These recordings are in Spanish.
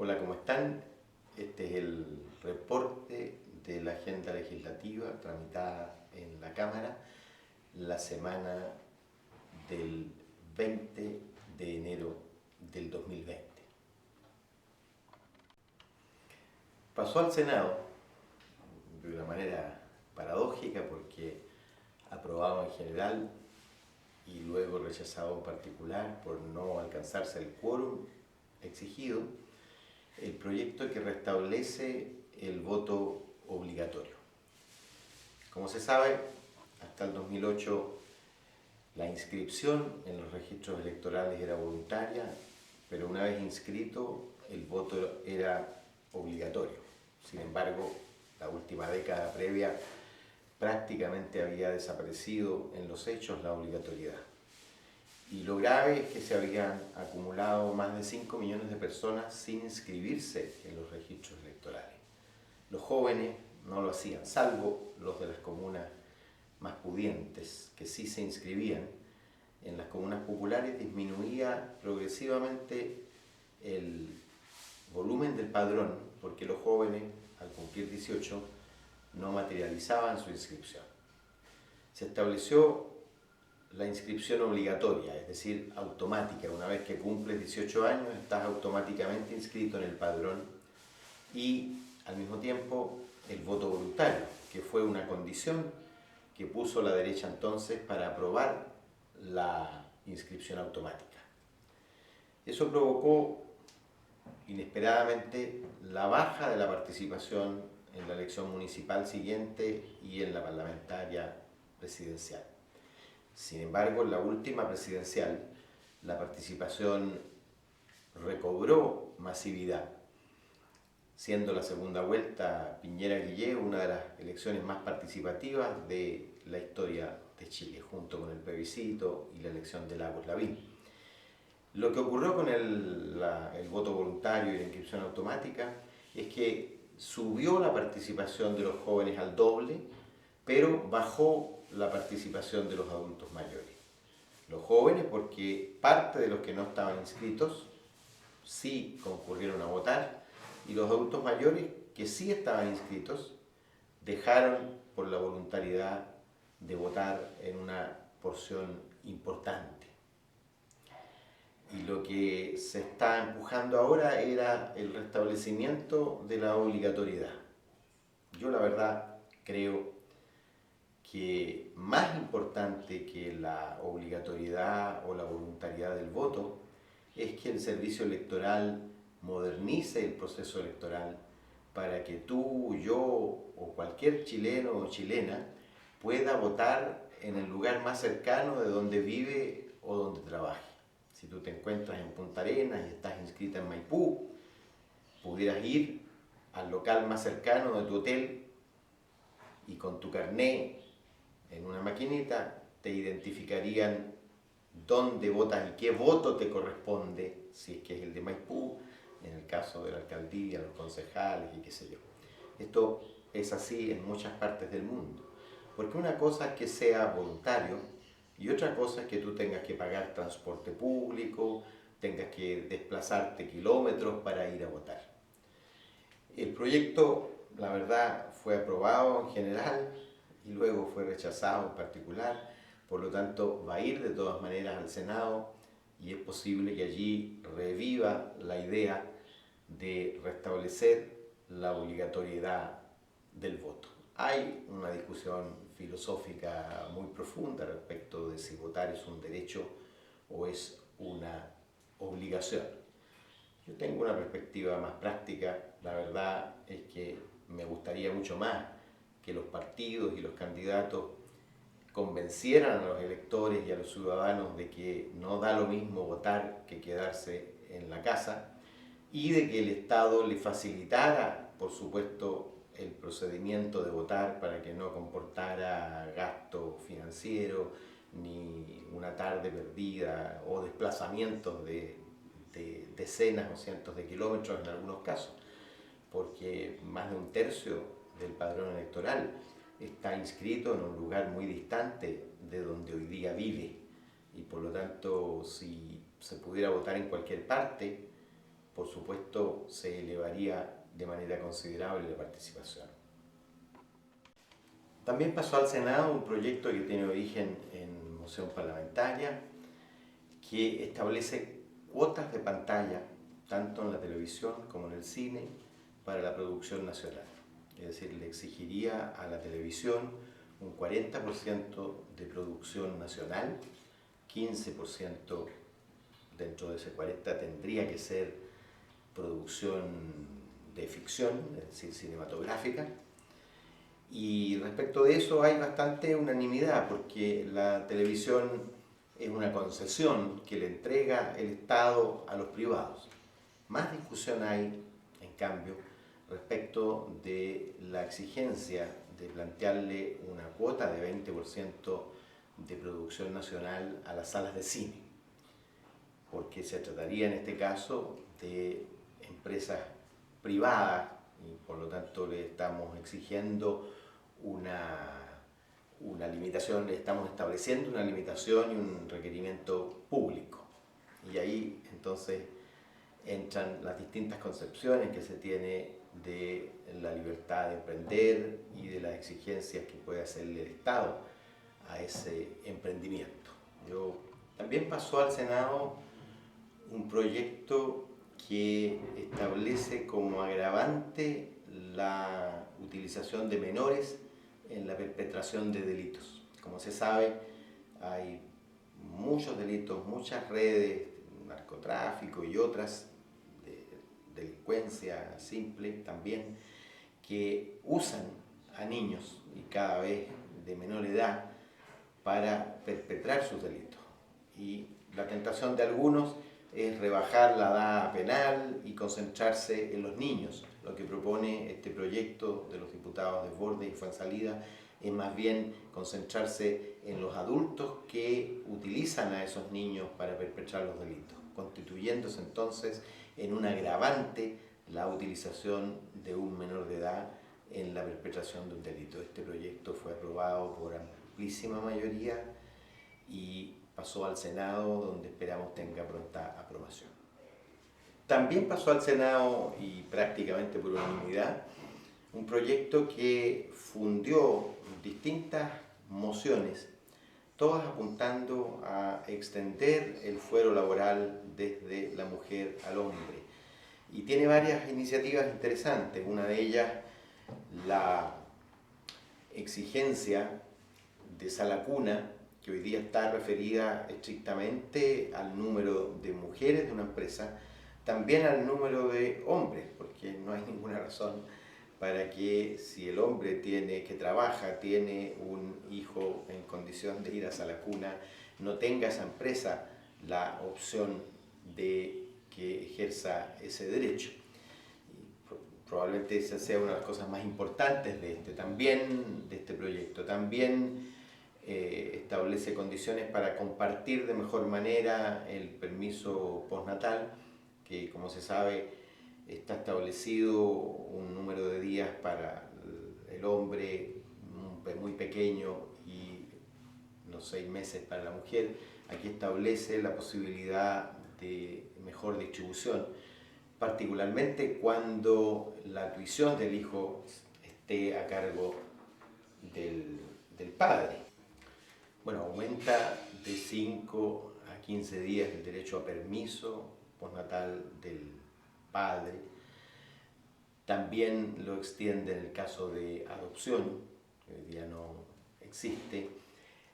Hola, ¿cómo están? Este es el reporte de la agenda legislativa tramitada en la Cámara la semana del 20 de enero del 2020. Pasó al Senado de una manera paradójica porque aprobado en general y luego rechazado en particular por no alcanzarse el quórum exigido el proyecto que restablece el voto obligatorio. Como se sabe, hasta el 2008 la inscripción en los registros electorales era voluntaria, pero una vez inscrito el voto era obligatorio. Sin embargo, la última década previa prácticamente había desaparecido en los hechos la obligatoriedad. Y lo grave es que se habían acumulado más de 5 millones de personas sin inscribirse en los registros electorales. Los jóvenes no lo hacían, salvo los de las comunas más pudientes, que sí se inscribían. En las comunas populares disminuía progresivamente el volumen del padrón, porque los jóvenes, al cumplir 18, no materializaban su inscripción. Se estableció la inscripción obligatoria, es decir, automática. Una vez que cumples 18 años, estás automáticamente inscrito en el padrón y, al mismo tiempo, el voto voluntario, que fue una condición que puso la derecha entonces para aprobar la inscripción automática. Eso provocó inesperadamente la baja de la participación en la elección municipal siguiente y en la parlamentaria presidencial. Sin embargo, en la última presidencial, la participación recobró masividad, siendo la segunda vuelta Piñera-Guillé una de las elecciones más participativas de la historia de Chile, junto con el plebiscito y la elección de Lagos Lavín. Lo que ocurrió con el voto voluntario y la inscripción automática es que subió la participación de los jóvenes al doble, pero bajó la participación de los adultos mayores. Los jóvenes, porque parte de los que no estaban inscritos sí concurrieron a votar, y los adultos mayores, que sí estaban inscritos, dejaron por la voluntariedad de votar en una porción importante. Y lo que se está empujando ahora era el restablecimiento de la obligatoriedad. Yo la verdad creo que más importante que la obligatoriedad o la voluntariedad del voto es que el servicio electoral modernice el proceso electoral para que tú, yo o cualquier chileno o chilena pueda votar en el lugar más cercano de donde vive o donde trabaje. Si tú te encuentras en Punta Arenas y estás inscrita en Maipú, pudieras ir al local más cercano de tu hotel y con tu carné en una maquinita te identificarían dónde votas y qué voto te corresponde, si es que es el de Maipú, en el caso de la alcaldía, los concejales y qué sé yo. Esto es así en muchas partes del mundo, porque una cosa es que sea voluntario y otra cosa es que tú tengas que pagar transporte público, tengas que desplazarte kilómetros para ir a votar. El proyecto, la verdad, fue aprobado en general y luego fue rechazado en particular, por lo tanto va a ir de todas maneras al Senado y es posible que allí reviva la idea de restablecer la obligatoriedad del voto. Hay una discusión filosófica muy profunda respecto de si votar es un derecho o es una obligación. Yo tengo una perspectiva más práctica. La verdad es que me gustaría mucho más que los partidos y los candidatos convencieran a los electores y a los ciudadanos de que no da lo mismo votar que quedarse en la casa y de que el Estado le facilitara, por supuesto, el procedimiento de votar para que no comportara gasto financiero ni una tarde perdida o desplazamientos de decenas o cientos de kilómetros en algunos casos, porque más de un tercio del padrón electoral está inscrito en un lugar muy distante de donde hoy día vive y por lo tanto si se pudiera votar en cualquier parte por supuesto se elevaría de manera considerable la participación. También pasó al Senado un proyecto que tiene origen en moción parlamentaria, que establece cuotas de pantalla, tanto en la televisión como en el cine, para la producción nacional. Es decir, le exigiría a la televisión un 40% de producción nacional, 15% dentro de ese 40% tendría que ser producción de ficción, es decir, cinematográfica. Y respecto de eso hay bastante unanimidad, porque la televisión es una concesión que le entrega el Estado a los privados. Más discusión hay, en cambio, respecto de la exigencia de plantearle una cuota de 20% de producción nacional a las salas de cine, porque se trataría en este caso de empresas privadas y por lo tanto le estamos exigiendo una limitación, le estamos estableciendo una limitación y un requerimiento público. Y ahí entonces entran las distintas concepciones que se tiene de la libertad de emprender y de las exigencias que puede hacerle el Estado a ese emprendimiento. También pasó al Senado un proyecto que establece como agravante la utilización de menores en la perpetración de delitos. Como se sabe, hay muchos delitos, muchas redes, narcotráfico y otras, de delincuencia simple también, que usan a niños y cada vez de menor edad para perpetrar sus delitos. Y la tentación de algunos es rebajar la edad penal y concentrarse en los niños. Lo que propone este proyecto de los diputados Desbordes y Fuenzalida es más bien concentrarse en los adultos que utilizan a esos niños para perpetrar los delitos, constituyéndose entonces en un agravante la utilización de un menor de edad en la perpetración de un delito. Este proyecto fue aprobado por amplísima mayoría y pasó al Senado, donde esperamos tenga pronta aprobación. También pasó al Senado, y prácticamente por unanimidad, un proyecto que fundió distintas mociones, todas apuntando a extender el fuero laboral desde la mujer al hombre. Y tiene varias iniciativas interesantes, una de ellas la exigencia de sala cuna, que hoy día está referida estrictamente al número de mujeres de una empresa, también al número de hombres, porque no hay ninguna razón para que si el hombre que trabaja, tiene un hijo en condición de ir a sala cuna, no tenga esa empresa la opción de que ejerza ese derecho. Probablemente esa sea una de las cosas más importantes de este proyecto. También establece condiciones para compartir de mejor manera el permiso postnatal, que como se sabe está establecido un número de días para el hombre muy pequeño y los 6 meses para la mujer. Aquí establece la posibilidad de mejor distribución, particularmente cuando la tuición del hijo esté a cargo del padre. Bueno, aumenta de 5 a 15 días el derecho a permiso postnatal del padre. También lo extiende en el caso de adopción, que hoy día no existe.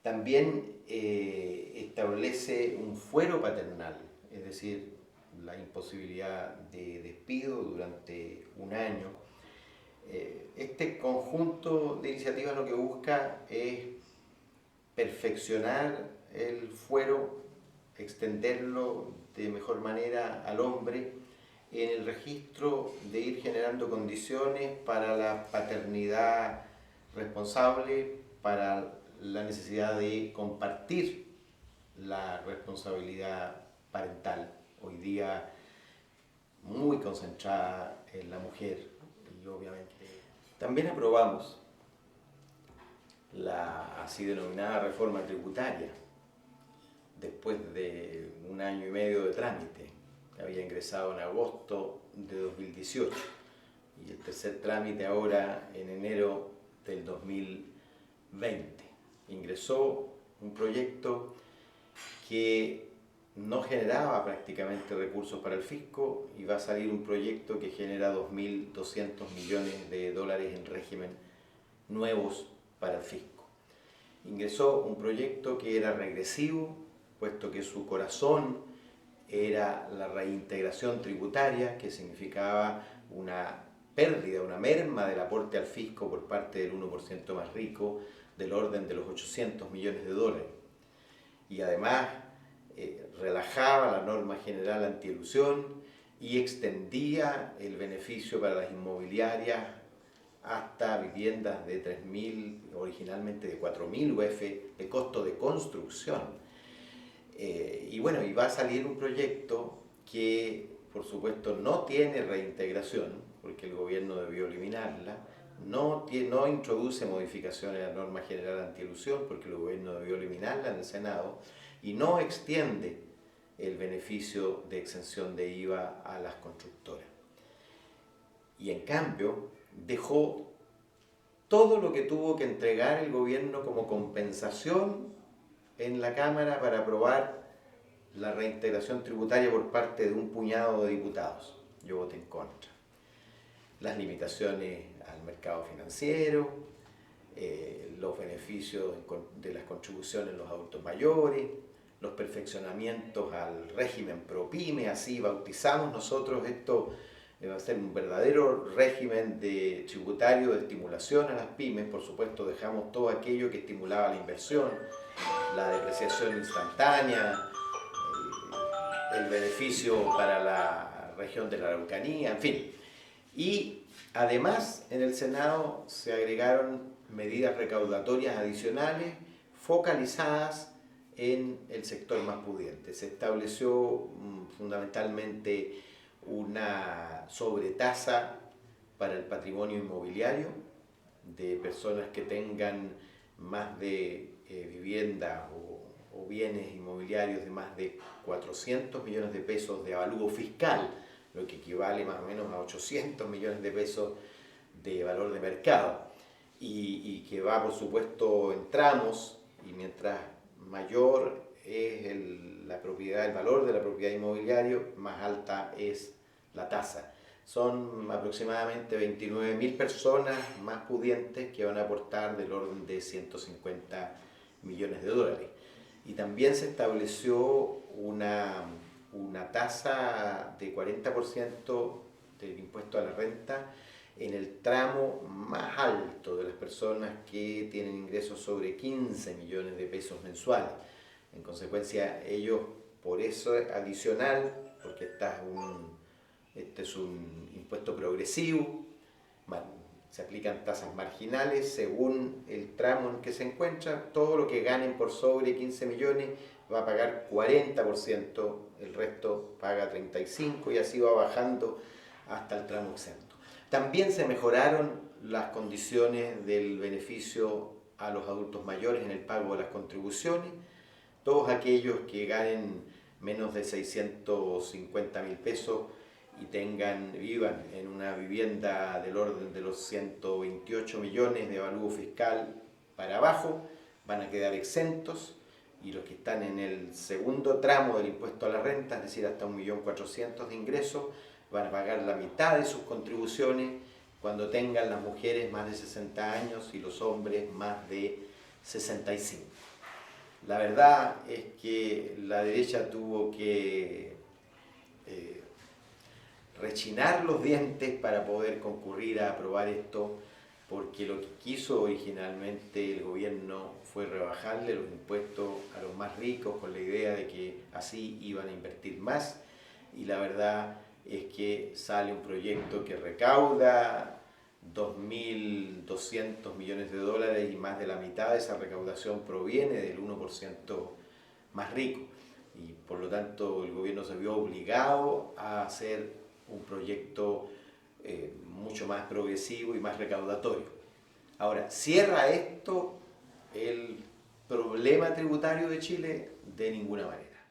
También establece un fuero paternal, es decir, la imposibilidad de despido durante un año. Este conjunto de iniciativas lo que busca es perfeccionar el fuero, extenderlo de mejor manera al hombre en el registro de ir generando condiciones para la paternidad responsable, para la necesidad de compartir la responsabilidad parental, hoy día muy concentrada en la mujer. Y obviamente también aprobamos la así denominada reforma tributaria después de 1 año y medio de trámite. había ingresado en agosto de 2018 y el tercer trámite ahora en enero del 2020. Ingresó un proyecto que no generaba prácticamente recursos para el fisco y va a salir un proyecto que genera 2.200 millones de dólares en régimen nuevos para el fisco. Ingresó un proyecto que era regresivo, puesto que su corazón era la reintegración tributaria, que significaba una pérdida, una merma del aporte al fisco por parte del 1% más rico, del orden de los 800 millones de dólares. Y además relajaba la norma general antielusión y extendía el beneficio para las inmobiliarias hasta viviendas de 3.000, originalmente de 4.000 UF de costo de construcción. Y bueno, y va a salir un proyecto que por supuesto no tiene reintegración, porque el gobierno debió eliminarla, no introduce modificaciones a la norma general antielusión, porque el gobierno debió eliminarla en el Senado, y no extiende el beneficio de exención de IVA a las constructoras. Y en cambio dejó todo lo que tuvo que entregar el gobierno como compensación en la Cámara para aprobar la reintegración tributaria por parte de un puñado de diputados. Yo voté en contra. Las limitaciones al mercado financiero, los beneficios de las contribuciones en los adultos mayores, los perfeccionamientos al régimen ProPyme, así bautizamos nosotros esto. Va a ser un verdadero régimen tributario de estimulación a las pymes. Por supuesto, dejamos todo aquello que estimulaba la inversión, la depreciación instantánea, el beneficio para la región de la Araucanía, en fin. Y además en el Senado se agregaron medidas recaudatorias adicionales focalizadas en el sector más pudiente. Se estableció fundamentalmente una sobretasa para el patrimonio inmobiliario de personas que tengan más de vivienda o bienes inmobiliarios de más de 400 millones de pesos de avalúo fiscal, lo que equivale más o menos a 800 millones de pesos de valor de mercado, y que va por supuesto en tramos, y mientras mayor es la propiedad, el valor de la propiedad inmobiliaria, más alta es la tasa. Son aproximadamente 29.000 personas más pudientes que van a aportar del orden de 150 millones de dólares. Y también se estableció una tasa de 40% del impuesto a la renta en el tramo más alto de las personas que tienen ingresos sobre 15 millones de pesos mensuales. En consecuencia, ellos, por eso es adicional, porque este es un impuesto progresivo, se aplican tasas marginales según el tramo en que se encuentra. Todo lo que ganen por sobre 15 millones va a pagar 40%, el resto paga 35% y así va bajando hasta el tramo exento. También se mejoraron las condiciones del beneficio a los adultos mayores en el pago de las contribuciones. Todos aquellos que ganen menos de 650.000 pesos y vivan en una vivienda del orden de los 128 millones de avalúo fiscal para abajo, van a quedar exentos, y los que están en el segundo tramo del impuesto a la renta, es decir, hasta 1.400.000 de ingresos, van a pagar la mitad de sus contribuciones cuando tengan las mujeres más de 60 años y los hombres más de 65. La verdad es que la derecha tuvo que rechinar los dientes para poder concurrir a aprobar esto, porque lo que quiso originalmente el gobierno fue rebajarle los impuestos a los más ricos con la idea de que así iban a invertir más, y la verdad es que sale un proyecto que recauda 2.200 millones de dólares y más de la mitad de esa recaudación proviene del 1% más rico, y por lo tanto el gobierno se vio obligado a hacer un proyecto mucho más progresivo y más recaudatorio. Ahora, ¿cierra esto el problema tributario de Chile? De ninguna manera.